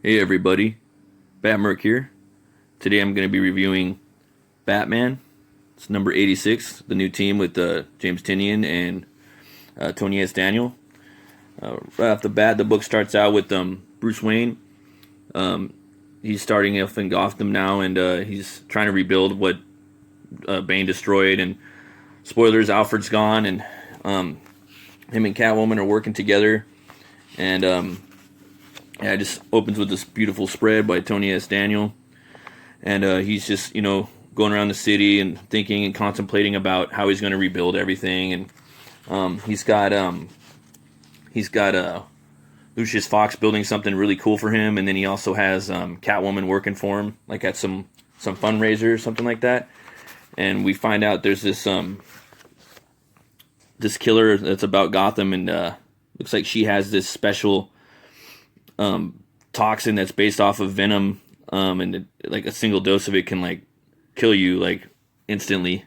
Hey everybody, Batmerk here. Today I'm going to be reviewing Batman. It's number 86, the new team with James Tynion and Tony S. Daniel. Right off the bat, the book starts out with Bruce Wayne. He's starting off in Gotham now, and he's trying to rebuild what Bane destroyed. And spoilers, Alfred's gone, and him and Catwoman are working together. And yeah, it just opens with this beautiful spread by Tony S. Daniel. And he's just, going around the city and thinking and contemplating about how he's going to rebuild everything. And he's got Lucius Fox building something really cool for him, and then he also has Catwoman working for him, like at some fundraiser or something like that. And we find out there's this killer that's about Gotham, and looks like she has this special toxin that's based off of venom, and like a single dose of it can like kill you like instantly.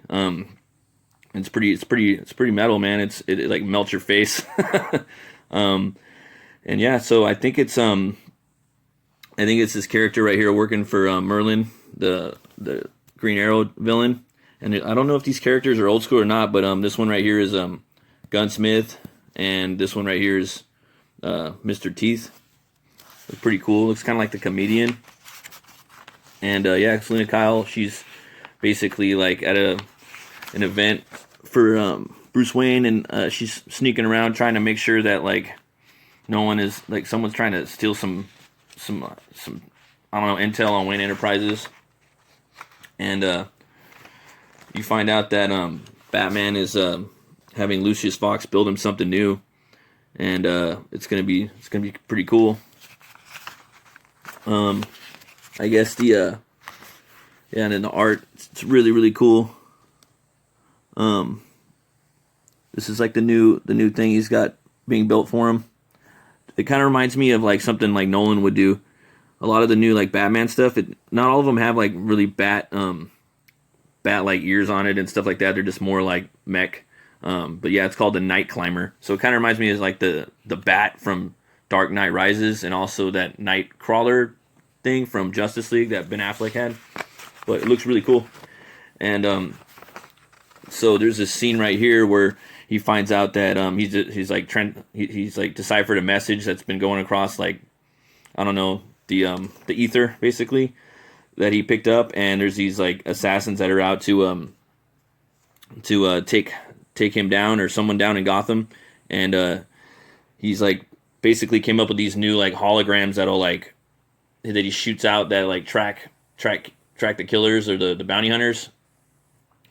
It's pretty metal, man. It like melts your face. um, and yeah, so I think it's this character right here working for Merlin, the Green Arrow villain. And I don't know if these characters are old school or not, but this one right here is Gunsmith, and this one right here is Mr. Teeth. Looks pretty cool. Looks kind of like the comedian. And yeah, Selena Kyle, she's basically like at an event for Bruce Wayne, and she's sneaking around trying to make sure that like no one is like someone's trying to steal some I don't know, intel on Wayne Enterprises. And you find out that Batman is having Lucius Fox build him something new, and it's gonna be pretty cool. I guess yeah, and then the art, it's really cool. This is like the new thing he's got being built for him. It kind of reminds me of like something like Nolan would do. A lot of the new like Batman stuff, not all of them have like really bat like ears on it and stuff like that. They're just more like mech. But yeah, it's called the Night Climber. So it kind of reminds me of like the bat from Dark Knight Rises, and also that Night Crawler thing from Justice League that Ben Affleck had. But it looks really cool. And so there's this scene right here where he finds out that he's like deciphered a message that's been going across, like, I don't know, the ether basically, that he picked up. And there's these like assassins that are out to take him down, or someone down in Gotham. And he's like basically came up with these new like holograms that he shoots out that like track the killers or the bounty hunters.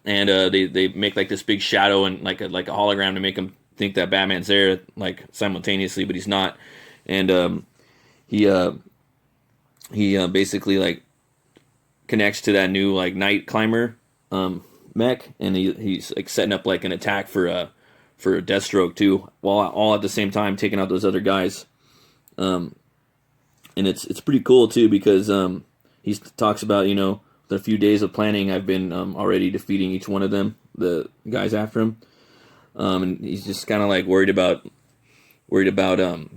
And they make like this big shadow and like a hologram to make him think that Batman's there like simultaneously, but he's not. And he basically like connects to that new like Night Climber mech, and he's like setting up like an attack for Deathstroke too, while all at the same time taking out those other guys. And it's pretty cool too, because he talks about, the few days of planning, I've been already defeating each one of them, the guys after him. And he's just kind of like worried about Deathstroke.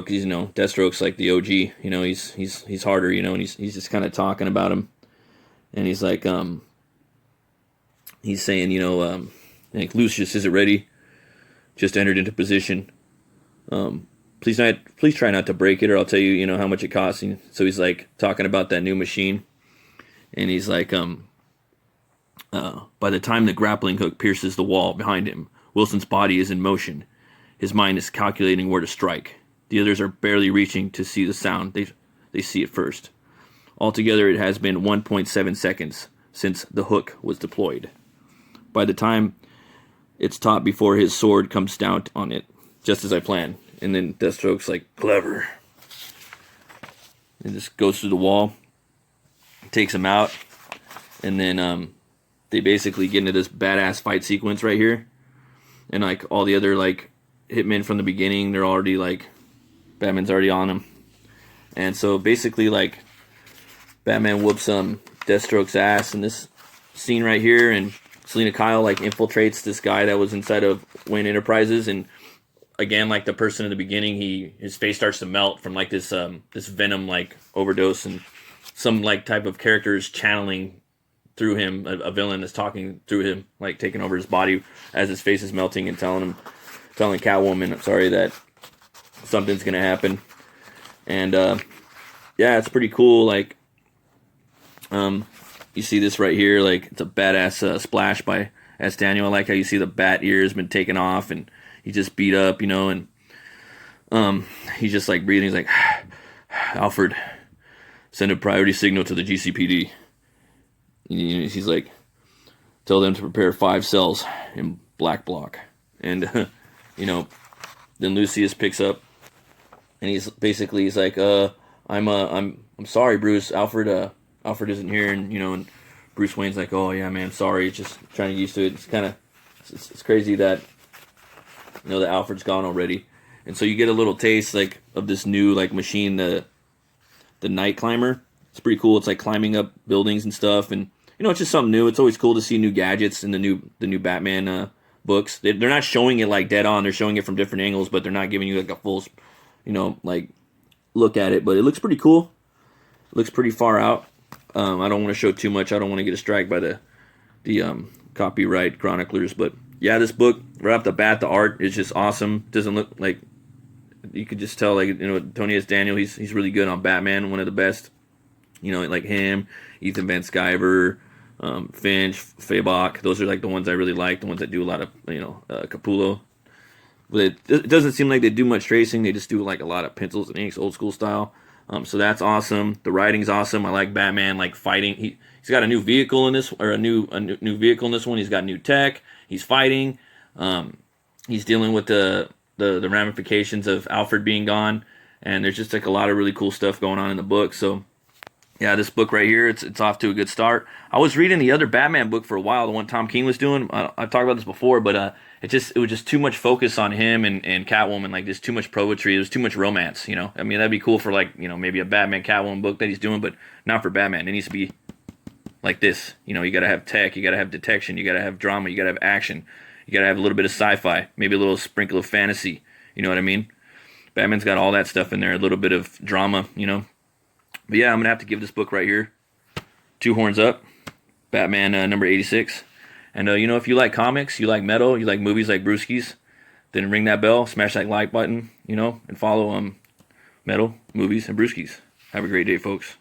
Because, Deathstroke's like the OG. He's harder. And he's just kind of talking about him. And he's like he's saying, like, Lucius, is it ready? Just entered into position. Please try not to break it, or I'll tell you, how much it costs. And so he's like talking about that new machine. And he's like, by the time the grappling hook pierces the wall behind him, Wilson's body is in motion. His mind is calculating where to strike. The others are barely reaching to see the sound. They see it first. Altogether, it has been 1.7 seconds since the hook was deployed. By the time it's taut before his sword comes down on it, just as I planned. And then Deathstroke's like, clever. And just goes through the wall, takes him out, and then they basically get into this badass fight sequence right here. And like all the other like hitmen from the beginning, they're already like, Batman's already on him. And so basically like Batman whoops Deathstroke's ass in this scene right here, and Selena Kyle like infiltrates this guy that was inside of Wayne Enterprises, and again like the person in the beginning. His face starts to melt from like this venom like overdose, and some like type of character is channeling through him. A villain is talking through him, like taking over his body as his face is melting and telling Catwoman, I'm sorry, that something's gonna happen. And yeah, it's pretty cool. Like you see this right here, like it's a badass splash by S. Daniel. I like how you see the bat ear has been taken off and he just beat up, and he's just like breathing. He's like, Alfred, send a priority signal to the GCPD. He's like, tell them to prepare 5 cells in black bloc. And then Lucius picks up and he's like, I'm sorry, Bruce. Alfred isn't here, and Bruce Wayne's like, oh yeah, man, sorry. Just trying to get used to it. It's kind of it's crazy that that Alfred's gone already, and so you get a little taste like of this new like machine, the Night Climber. It's pretty cool. It's like climbing up buildings and stuff, and it's just something new. It's always cool to see new gadgets in the new Batman books. They're not showing it like dead on. They're showing it from different angles, but they're not giving you like a full, like look at it. But it looks pretty cool. It looks pretty far out. I don't want to show too much. I don't want to get a strike by the copyright chroniclers. But yeah, this book right off the bat, the art is just awesome. Doesn't look like, you could just tell like Tony S. Daniel. He's really good on Batman. One of the best. Like him, Ethan Van Sciver, Finch, Fabok. Those are like the ones I really like. The ones that do a lot of Capullo. But it doesn't seem like they do much tracing. They just do like a lot of pencils and inks, old school style. So that's awesome. The writing's awesome. I like Batman like fighting. He's got a new vehicle in this, or a new vehicle in this one. He's got new tech. He's fighting. He's dealing with the ramifications of Alfred being gone, and there's just like a lot of really cool stuff going on in the book. So yeah, this book right here, it's off to a good start. I was reading the other Batman book for a while, the one Tom King was doing. I've talked about this before, but it was just too much focus on him and Catwoman, like just too much poetry. It was too much romance, I mean, that'd be cool for like, maybe a Batman Catwoman book that he's doing, but not for Batman. It needs to be like this. You gotta have tech, you gotta have detection, you gotta have drama, you gotta have action, you gotta have a little bit of sci-fi, maybe a little sprinkle of fantasy. You know what I mean? Batman's got all that stuff in there, a little bit of drama, But yeah, I'm going to have to give this book right here 2 horns up. Batman number 86. And, if you like comics, you like metal, you like movies like Brewskis, then ring that bell, smash that like button, and follow Metal, Movies, and Brewskis. Have a great day, folks.